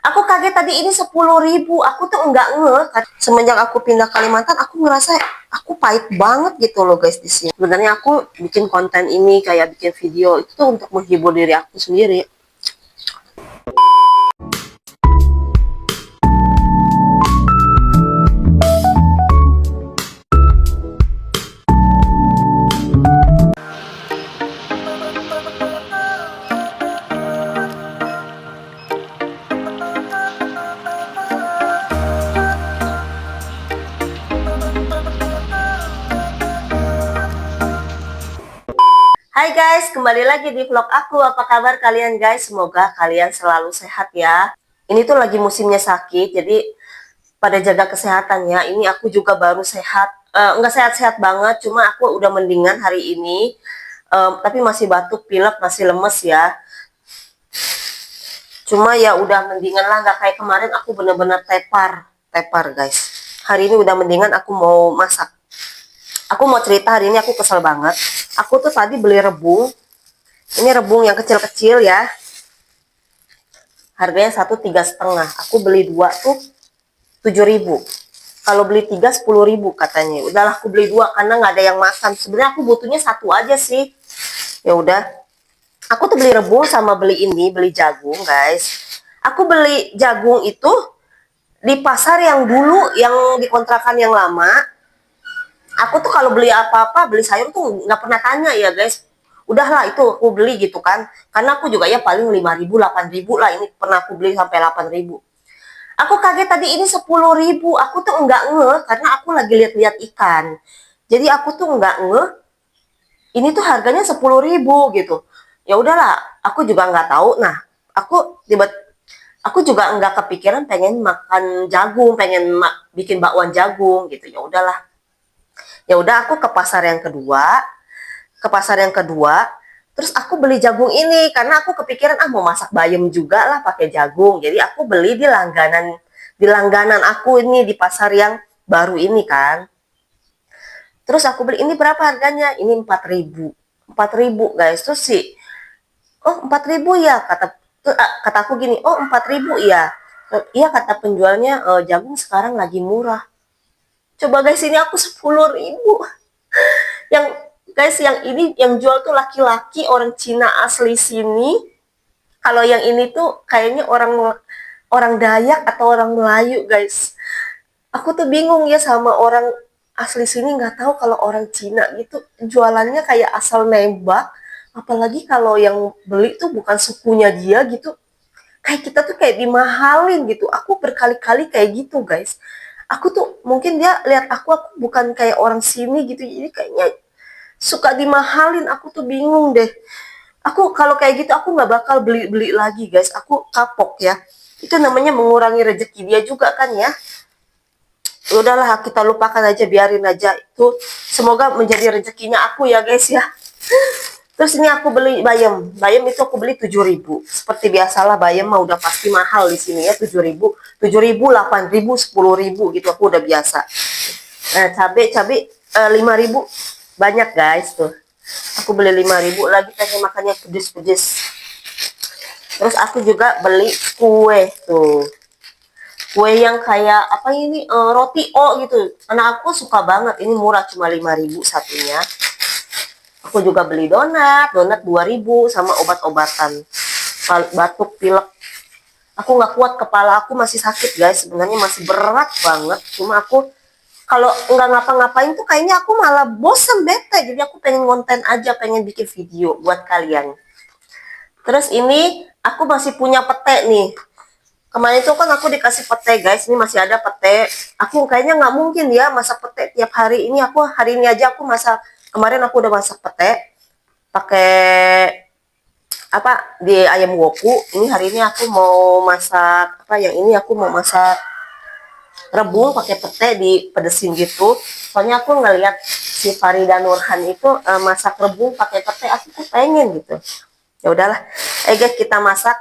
Aku kaget tadi ini 10.000. Aku tuh enggak ngeh. Semenjak aku pindah Kalimantan, aku ngerasa aku pahit banget gitu loh guys di sini. Sebenarnya aku bikin konten ini kayak bikin video itu tuh untuk menghibur diri aku sendiri. Hai guys, kembali lagi di vlog aku. Apa kabar kalian guys? Semoga kalian selalu sehat ya. Ini tuh lagi musimnya sakit, jadi pada jaga kesehatannya. Ini aku juga baru sehat. Nggak sehat-sehat banget, cuma aku udah mendingan hari ini. Tapi masih batuk, pilek, masih lemes ya. Cuma ya udah mendingan lah, nggak kayak kemarin aku bener-bener tepar guys. Hari ini udah mendingan, aku mau masak. Aku mau cerita hari ini aku kesel banget. Aku tuh tadi beli rebung. Ini rebung yang kecil-kecil ya. Harganya 1,3,5. Aku beli 2 tuh 7.000. Kalau beli 3 10.000 katanya. Udahlah aku beli 2 karena nggak ada yang makan. Sebenarnya aku butuhnya 1 aja sih. Ya udah. Aku tuh beli rebung sama beli ini, beli jagung, guys. Aku beli jagung itu di pasar yang dulu, yang di kontrakan yang lama. Aku tuh kalau beli apa-apa, beli sayur tuh nggak pernah tanya ya guys. Udahlah itu aku beli gitu kan. Karena aku juga ya paling 5.000, 8.000 lah. Ini pernah aku beli sampai 8.000. Aku kaget tadi ini 10.000. Aku tuh nggak ngeh karena aku lagi lihat-lihat ikan. Jadi aku tuh nggak ngeh. Ini tuh harganya 10.000 gitu. Ya udahlah, aku juga nggak tahu. Nah, aku juga nggak kepikiran pengen makan jagung, pengen bikin bakwan jagung gitu. Ya udahlah. Ya udah aku ke pasar yang kedua, terus aku beli jagung ini karena aku kepikiran mau masak bayam juga lah pakai jagung. Jadi aku beli di langganan aku ini di pasar yang baru ini kan. Terus aku beli ini berapa harganya? Ini 4.000. 4.000 guys. Terus sih, oh 4.000 ya kata aku gini, oh 4.000 ya. Iya kata penjualnya, jagung sekarang lagi murah. Coba guys, ini aku 10.000. Yang guys, yang ini yang jual tuh laki-laki orang Cina asli sini. Kalau yang ini tuh kayaknya orang orang Dayak atau orang Melayu guys. Aku tuh bingung ya sama orang asli sini, nggak tahu kalau orang Cina gitu jualannya kayak asal nembak. Apalagi kalau yang beli tuh bukan sukunya dia gitu. Kayak kita tuh kayak dimahalin gitu. Aku berkali-kali kayak gitu guys. Aku tuh mungkin dia lihat aku bukan kayak orang sini gitu. Jadi kayaknya suka dimahalin. Aku tuh bingung deh. Aku kalau kayak gitu aku nggak bakal beli-beli lagi guys. Aku kapok ya. Itu namanya mengurangi rezeki dia juga kan ya. Udahlah kita lupakan aja, biarin aja itu. Semoga menjadi rezekinya aku ya guys ya. Terus ini aku beli bayam. Bayam itu aku beli 7.000. Seperti biasalah bayam mah udah pasti mahal di sini ya, 7.000, 7.000, 8.000, 10.000 gitu aku udah biasa. Nah, cabai 5.000 banyak guys tuh. Aku beli 5.000 lagi pengen makannya pedes-pedes. Terus aku juga beli kue tuh. Kue yang kayak apa ini, roti O gitu. Anak aku suka banget. Ini murah cuma 5.000 satunya. Aku juga beli donat 2.000 sama obat-obatan batuk pilek. Aku nggak kuat, kepala aku masih sakit guys, sebenarnya masih berat banget. Cuma aku kalau nggak ngapa-ngapain tuh kayaknya aku malah bosen, bete. Jadi aku pengen konten aja, pengen bikin video buat kalian. Terus ini aku masih punya pete nih. Kemarin itu kan aku dikasih pete guys, ini masih ada pete. Aku kayaknya nggak mungkin ya masak pete tiap hari. Ini aku hari ini aja aku masak. Kemarin aku udah masak pete pakai apa di ayam woku. Ini hari ini aku mau masak apa yang ini, aku mau masak rebung pakai pete dipedesin gitu. Soalnya aku ngeliat si Farida Nurhan itu masak rebung pakai pete, aku tuh pengen gitu. Ya udahlah, guys kita masak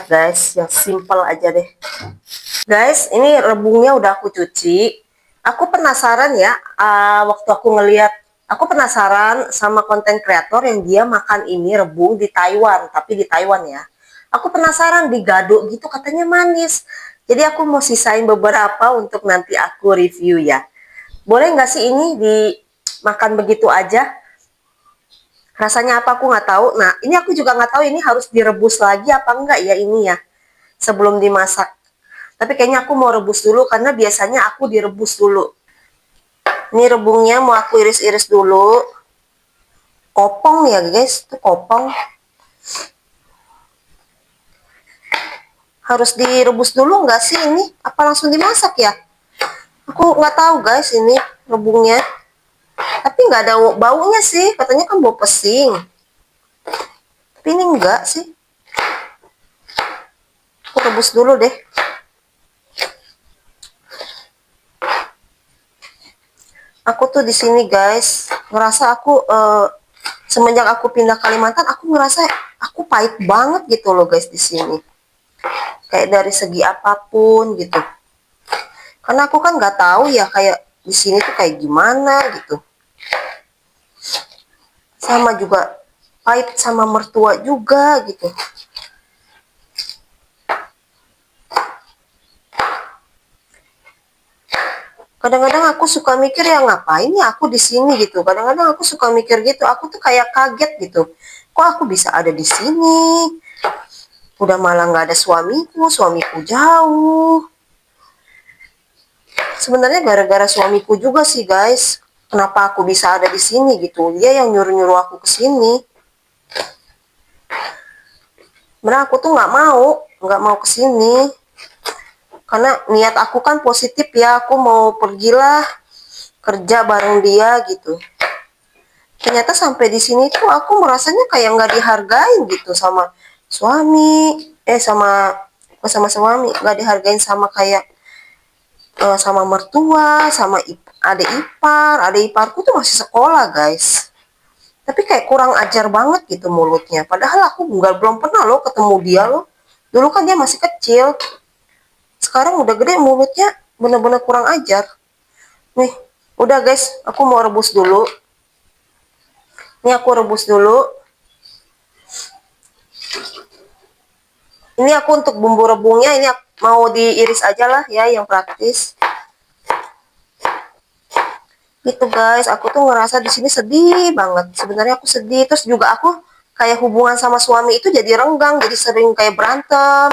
guys, yang simple aja deh. Guys, ini rebungnya udah aku cuci. Aku penasaran ya, waktu aku penasaran sama konten kreator yang dia makan ini rebung di Taiwan, tapi di Taiwan ya. Aku penasaran, digado gitu katanya manis. Jadi aku mau sisain beberapa untuk nanti aku review ya. Boleh nggak sih ini dimakan begitu aja? Rasanya apa aku nggak tahu. Nah, ini aku juga nggak tahu ini harus direbus lagi apa enggak ya ini ya, sebelum dimasak. Tapi kayaknya aku mau rebus dulu karena biasanya aku direbus dulu. Ini rebungnya mau aku iris-iris dulu. Kopong ya guys, itu kopong. Harus direbus dulu nggak sih ini? Apa langsung dimasak ya? Aku nggak tahu guys ini rebungnya. Tapi nggak ada baunya sih, katanya kan bau pesing. Tapi ini enggak sih. Aku rebus dulu deh. Aku tuh di sini guys, ngerasa aku semenjak aku pindah Kalimantan, aku ngerasa aku pahit banget gitu loh guys di sini. Kayak dari segi apapun gitu. Karena aku kan nggak tahu ya kayak di sini tuh kayak gimana gitu. Sama juga pahit sama mertua juga gitu. Kadang-kadang aku suka mikir ya ngapain ya aku di sini gitu. Kadang-kadang aku suka mikir gitu. Aku tuh kayak kaget gitu. Kok aku bisa ada di sini? Udah malah nggak ada suamiku, suamiku jauh. Sebenarnya gara-gara suamiku juga sih guys. Kenapa aku bisa ada di sini gitu? Dia yang nyuruh-nyuruh aku ke sini. Sebenarnya aku tuh nggak mau ke sini. Karena niat aku kan positif ya. Aku mau pergilah kerja bareng dia gitu. Ternyata sampai di sini tuh aku merasanya kayak nggak dihargain gitu sama suami, sama suami, nggak dihargain sama kayak sama mertua, sama adik iparku tuh masih sekolah guys. Tapi kayak kurang ajar banget gitu mulutnya. Padahal aku belum pernah loh ketemu dia loh. Dulu kan dia masih kecil. Sekarang udah gede mulutnya bener-bener kurang ajar. Nih, udah guys, aku mau rebus dulu. Ini aku rebus dulu. Ini aku untuk bumbu rebungnya ini mau diiris aja lah ya yang praktis. Gitu guys, aku tuh ngerasa di sini sedih banget. Sebenarnya aku sedih, terus juga aku kayak hubungan sama suami itu jadi renggang, jadi sering kayak berantem.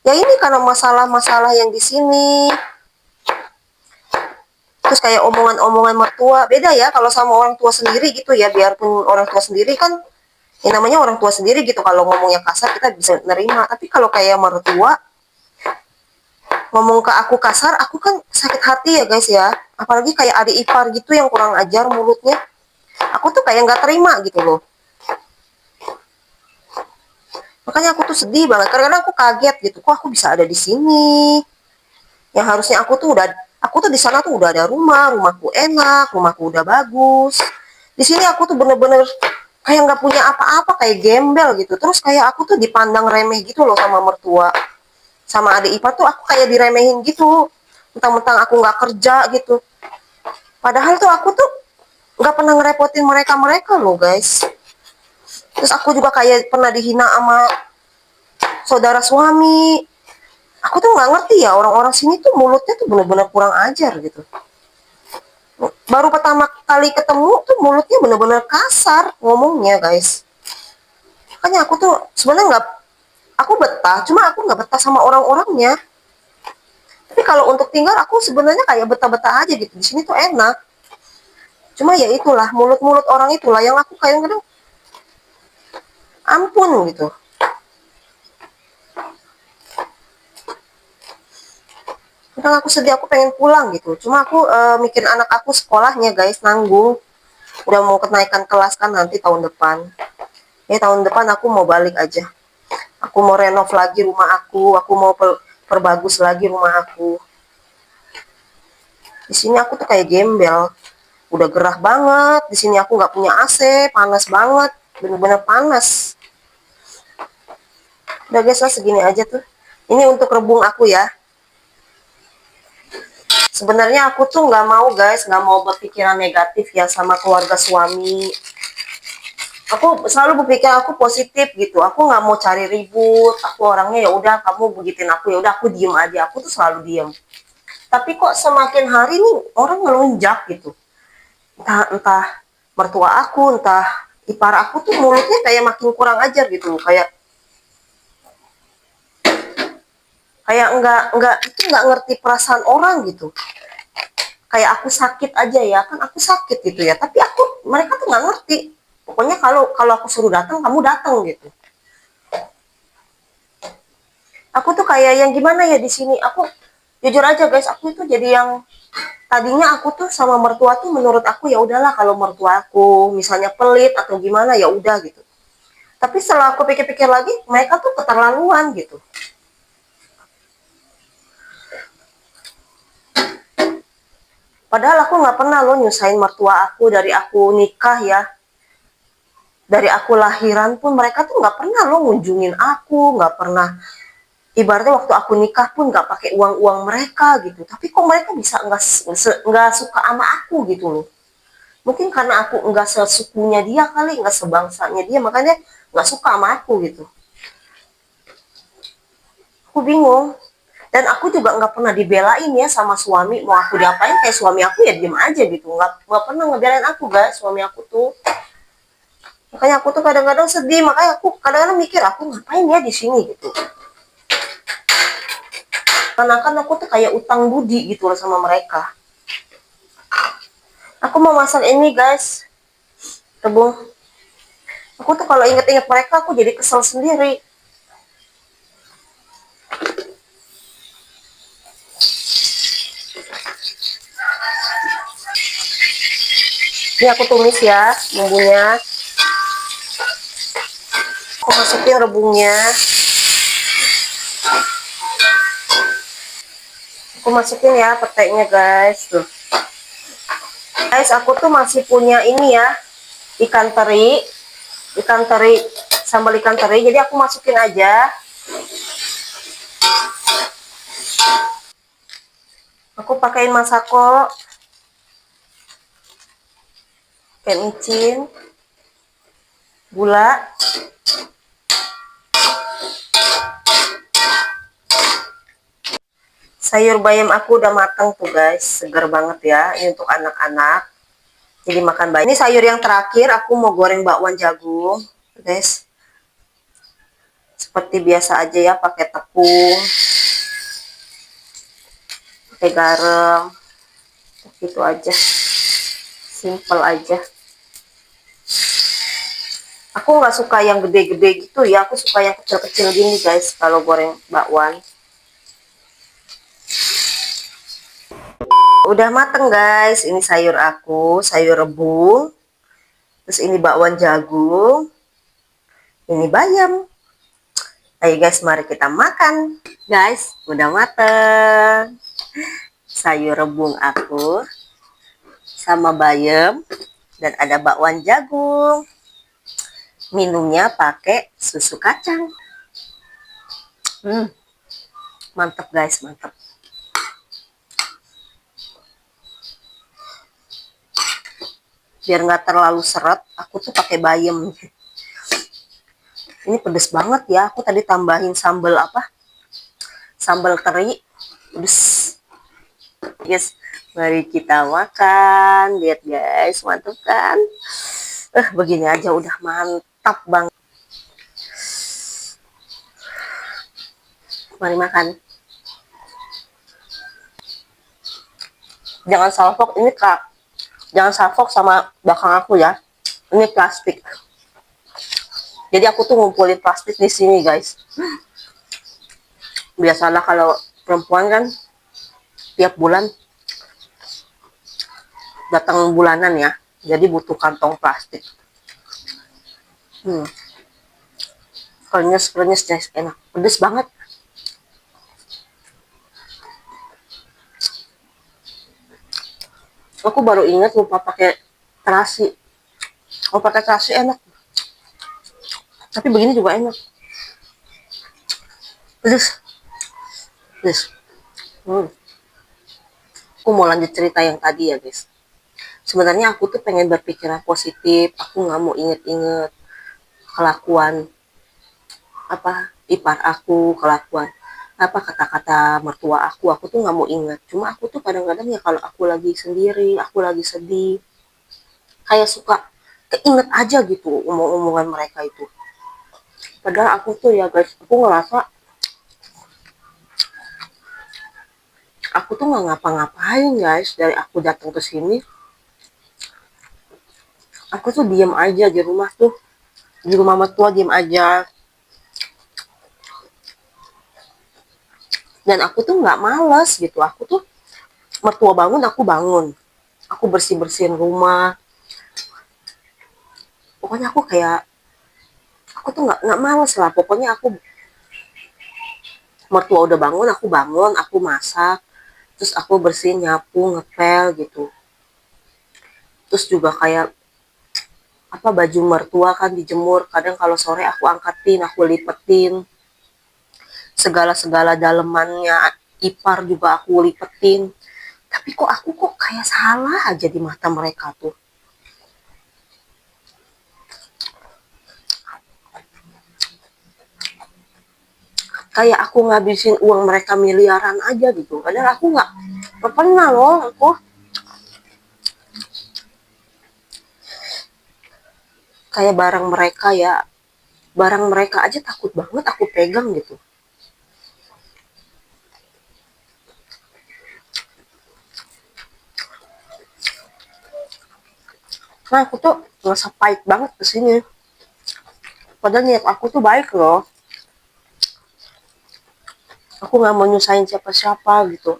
Ya ini karena masalah-masalah yang di sini. Terus kayak omongan-omongan mertua, beda ya kalau sama orang tua sendiri gitu ya, biarpun orang tua sendiri kan ya namanya orang tua sendiri gitu, kalau ngomongnya kasar kita bisa nerima, tapi kalau kayak mertua ngomong ke aku kasar, aku kan sakit hati ya guys ya. Apalagi kayak adik ipar gitu yang kurang ajar mulutnya. Aku tuh kayak nggak terima gitu loh. Makanya aku tuh sedih banget. Kadang-kadang aku kaget gitu. Kok aku bisa ada di sini? Yang harusnya aku tuh di sana tuh udah ada rumah, rumahku enak, rumahku udah bagus. Di sini aku tuh bener-bener kayak nggak punya apa-apa, kayak gembel gitu. Terus kayak aku tuh dipandang remeh gitu loh sama mertua. Sama adik ipar tuh aku kayak diremehin gitu. Mentang-mentang aku nggak kerja gitu. Padahal tuh aku tuh nggak pernah ngerepotin mereka loh guys. Terus aku juga kayak pernah dihina sama saudara suami. Aku tuh nggak ngerti ya orang-orang sini tuh mulutnya tuh bener-bener kurang ajar gitu. Baru pertama kali ketemu tuh mulutnya bener-bener kasar ngomongnya guys. Makanya aku tuh sebenarnya aku betah, cuma aku nggak betah sama orang-orangnya. Tapi kalau untuk tinggal aku sebenarnya kayak betah-betah aja gitu. Di sini tuh enak. Cuma ya itulah mulut-mulut orang itulah yang aku kayak kadang ampun gitu. Kadang aku sedih, aku pengen pulang gitu. Cuma aku mikirin anak aku sekolahnya guys, nanggung. Udah mau kenaikan kelas kan nanti tahun depan. Ya tahun depan aku mau balik aja. Aku mau renov lagi rumah aku mau perbagus lagi rumah aku. Di sini aku tuh kayak gembel. Udah gerah banget. Di sini aku nggak punya AC, panas banget, bener-bener panas. Udah guys lah segini aja tuh. Ini untuk rebung aku ya. Sebenarnya aku tuh nggak mau guys, nggak mau berpikiran negatif ya sama keluarga suami. Aku selalu berpikir aku positif gitu, aku nggak mau cari ribut, aku orangnya ya udah kamu begitin aku, ya udah aku diem aja, aku tuh selalu diem. Tapi kok semakin hari nih orang ngelunjak gitu, entah entah mertua aku, entah ipar aku tuh mulutnya kayak makin kurang ajar gitu, kayak kayak nggak itu nggak ngerti perasaan orang gitu. Kayak aku sakit aja ya, kan aku sakit gitu ya, tapi mereka tuh nggak ngerti. Pokoknya kalau kalau aku suruh datang kamu datang gitu. Aku tuh kayak yang gimana ya di sini, aku jujur aja guys, aku itu jadi yang tadinya aku tuh sama mertua tuh menurut aku ya udahlah, kalau mertua aku misalnya pelit atau gimana ya udah gitu. Tapi setelah aku pikir-pikir lagi, mereka tuh keterlaluan gitu. Padahal aku nggak pernah loh nyusahin mertua aku dari aku nikah ya. Dari aku lahiran pun mereka tuh nggak pernah loh ngunjungin aku, nggak pernah. Ibaratnya waktu aku nikah pun nggak pakai uang-uang mereka gitu. Tapi kok mereka bisa nggak suka sama aku gitu loh. Mungkin karena aku nggak sesukunya dia kali, nggak sebangsanya dia, makanya nggak suka sama aku gitu. Aku bingung. Dan aku juga nggak pernah dibelain ya sama suami, mau aku diapain kayak suami aku ya diem aja gitu, nggak pernah ngebelain aku guys suami aku tuh. Makanya aku tuh kadang-kadang sedih, makanya aku kadang-kadang mikir aku ngapain ya di sini gitu. Karena kan aku tuh kayak utang budi gitu loh sama mereka. Aku mau masak ini guys, rebung. Aku tuh kalau inget-inget mereka aku jadi kesel sendiri. Ini aku tumis ya bumbunya. Aku masukin rebungnya. Aku masukin ya petainya guys. Tuh. Guys, aku tuh masih punya ini ya, ikan teri. Ikan teri, sambal ikan teri. Jadi aku masukin aja. Aku pakai masako. Pakai micin. Gula. Sayur bayam aku udah matang tuh guys, seger banget ya. Ini untuk anak-anak. Jadi makan bayam. Ini sayur yang terakhir, aku mau goreng bakwan jagung, guys. Seperti biasa aja ya, pakai tepung, pakai garam, gitu aja. Simple aja. Aku nggak suka yang gede-gede gitu ya, aku suka yang kecil-kecil gini guys, kalau goreng bakwan. Udah mateng guys, ini sayur aku, sayur rebung. Terus ini bakwan jagung, ini bayam. Ayo guys, mari kita makan. Guys, udah mateng. Sayur rebung aku sama bayam dan ada bakwan jagung. Minumnya pakai susu kacang. Mantep guys, mantep. Biar nggak terlalu seret, aku tuh pakai bayam. Ini pedes banget ya. Aku tadi tambahin sambal apa? Sambal teri. Pedes. Yes, mari kita makan. Lihat guys, mantap kan? Begini aja udah mantap banget. Mari makan. Jangan salfok ini kak. Jangan salfok sama belakang aku ya. Ini plastik. Jadi aku tuh ngumpulin plastik di sini guys. Biasalah kalau perempuan kan tiap bulan datang bulanan ya. Jadi butuh kantong plastik. Krenyes guys, enak. Pedes banget. Aku baru ingat lupa pakai terasi. Kalau pakai terasi enak. Tapi begini juga enak. Pedes. Pedes. Aku mau lanjut cerita yang tadi ya guys. Sebenarnya aku tuh pengen berpikiran positif. Aku nggak mau inget-inget. kelakuan ipar aku, kelakuan kata-kata mertua aku tuh nggak mau ingat. Cuma aku tuh kadang-kadang ya kalau aku lagi sendiri, aku lagi sedih, kayak suka keinget aja gitu omong-omongan mereka itu. Padahal aku tuh ya guys, aku ngerasa aku tuh nggak ngapa-ngapain guys dari aku datang ke sini. Aku tuh diem aja di rumah tuh, di rumah mertua diem aja. Dan aku tuh nggak males gitu, aku tuh mertua bangun, aku bangun, aku bersih-bersihin rumah. Pokoknya aku tuh nggak males lah. Pokoknya aku mertua udah bangun, aku masak, terus aku bersihin, nyapu, ngepel gitu. Terus juga kayak baju mertua kan dijemur, kadang kalau sore aku angkatin, aku lipetin, segala dalemannya ipar juga aku lipetin. Tapi aku kayak salah aja di mata mereka tuh. Kayak aku ngabisin uang mereka miliaran aja gitu. Padahal aku nggak pernah loh. Aku kayak barang mereka aja takut banget aku pegang gitu. Nah aku tuh ngerasa pahit banget kesini. Padahal niat aku tuh baik loh. Aku nggak mau nyusahin siapa-siapa gitu.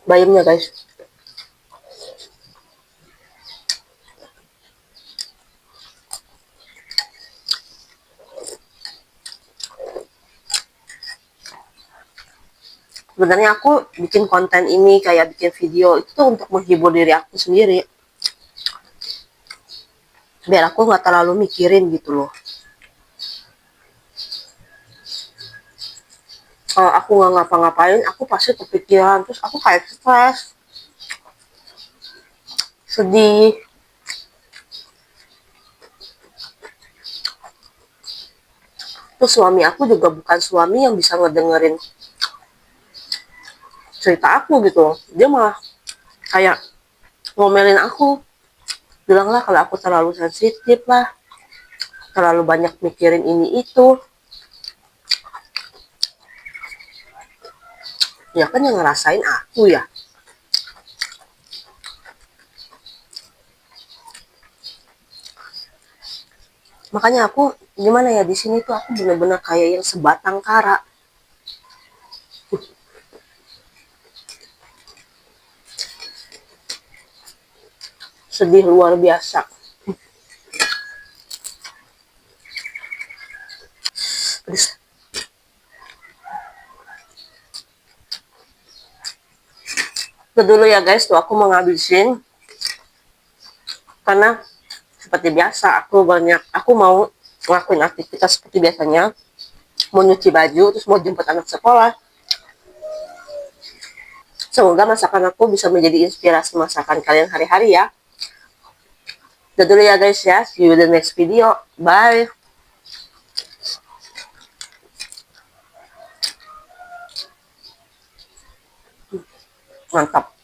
Bayamnya guys. Sebenarnya aku bikin konten ini, kayak bikin video itu tuh untuk menghibur diri aku sendiri, biar aku nggak terlalu mikirin gitu loh. Kalau aku nggak ngapa-ngapain, aku pasti kepikiran, terus aku kayak stres, sedih. Terus suami aku juga bukan suami yang bisa ngedengerin cerita aku gitu. Dia malah kayak ngomelin aku, bilang lah kalau aku terlalu sensitif lah, terlalu banyak mikirin ini itu. Ya kan yang ngerasain aku ya. Makanya aku gimana ya, di sini tuh aku bener-bener kayak yang sebatang kara. Sedih luar biasa. Terus itu dulu ya guys, tuh aku mau ngabisin karena seperti biasa aku mau ngelakuin aktivitas seperti biasanya, mau nyuci baju, terus mau jemput anak sekolah. Semoga masakan aku bisa menjadi inspirasi masakan kalian hari-hari ya. Udah dulu ya guys ya, see you in the next video, bye. Mantap.